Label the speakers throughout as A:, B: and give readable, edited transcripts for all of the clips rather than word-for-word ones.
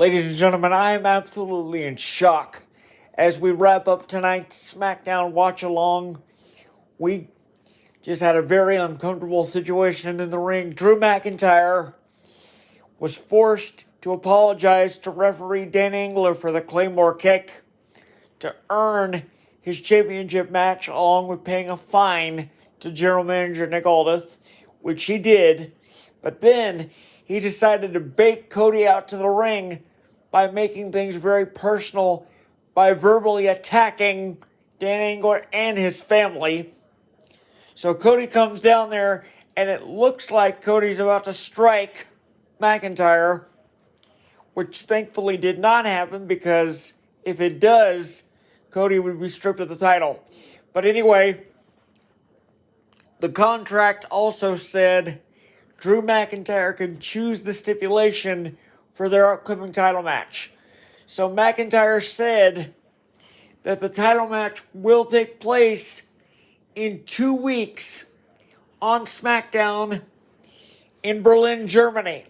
A: Ladies and gentlemen, I am absolutely in shock. As we wrap up tonight's SmackDown watch along, we just had a very uncomfortable situation in the ring. Drew McIntyre was forced to apologize to referee Dan Engler for the Claymore kick to earn his championship match, along with paying a fine to general manager Nick Aldis, which he did. But then he decided to bait Cody out to the ring by making things very personal by verbally attacking Dan Engler and his family. So Cody comes down there, and it looks like Cody's about to strike McIntyre, which thankfully did not happen, because if it does, Cody would be stripped of the title. But anyway, the contract also said Drew McIntyre can choose the stipulation for their upcoming title match. So McIntyre said that the title match will take place in 2 weeks on SmackDown in Berlin, Germany.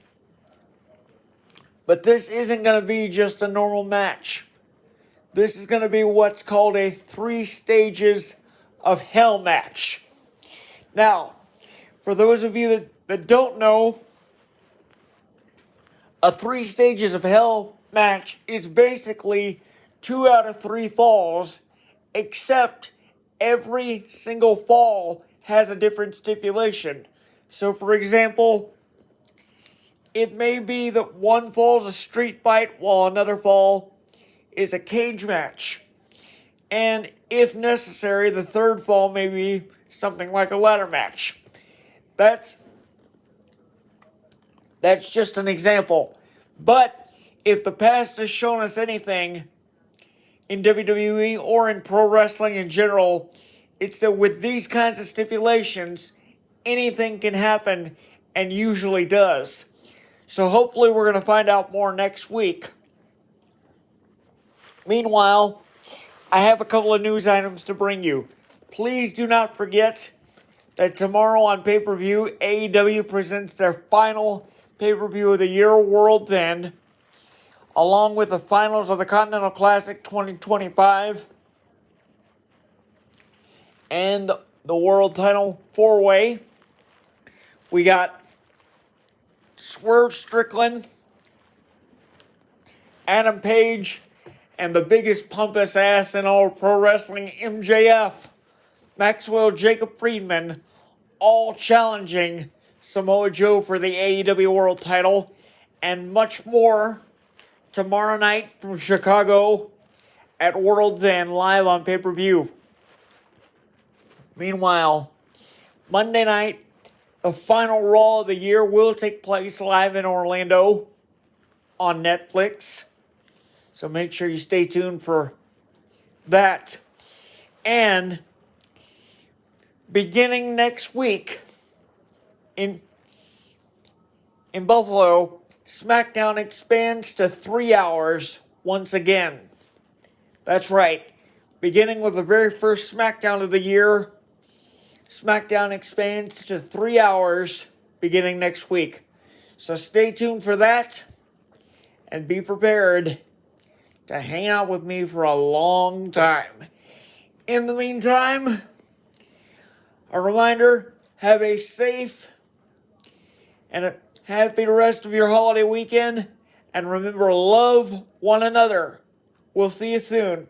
A: But this isn't going to be just a normal match. This is going to be what's called a 3 stages of hell match. Now, for those of you that don't know, a 3 stages of hell match is basically 2 out of 3 falls, except every single fall has a different stipulation. So, for example, it may be that one fall is a street fight while another fall is a cage match. And if necessary, the third fall may be something like a ladder match. That's just an example. But if the past has shown us anything in WWE or in pro wrestling in general, it's that with these kinds of stipulations, anything can happen, and usually does. So hopefully we're going to find out more next week. Meanwhile, I have a couple of news items to bring you. Please do not forget that tomorrow on pay-per-view, AEW presents their final pay-per-view of the year, World's End, along with the finals of the Continental Classic 2025 and the World Title 4-Way. We got Swerve Strickland, Adam Page, and the biggest pompous ass in all pro wrestling, MJF, Maxwell Jacob Friedman, all challenging Samoa Joe for the AEW World Title, and much more tomorrow night from Chicago at World's End, live on pay-per-view. Meanwhile, Monday night, the final Raw of the year will take place live in Orlando on Netflix. So make sure you stay tuned for that. And beginning next week in Buffalo, SmackDown expands to 3 hours once again. That's right. Beginning with the very first SmackDown of the year, SmackDown expands to 3 hours beginning next week. So stay tuned for that and be prepared to hang out with me for a long time. In the meantime, a reminder, have a safe and a happy rest of your holiday weekend, and remember, love one another. We'll see you soon.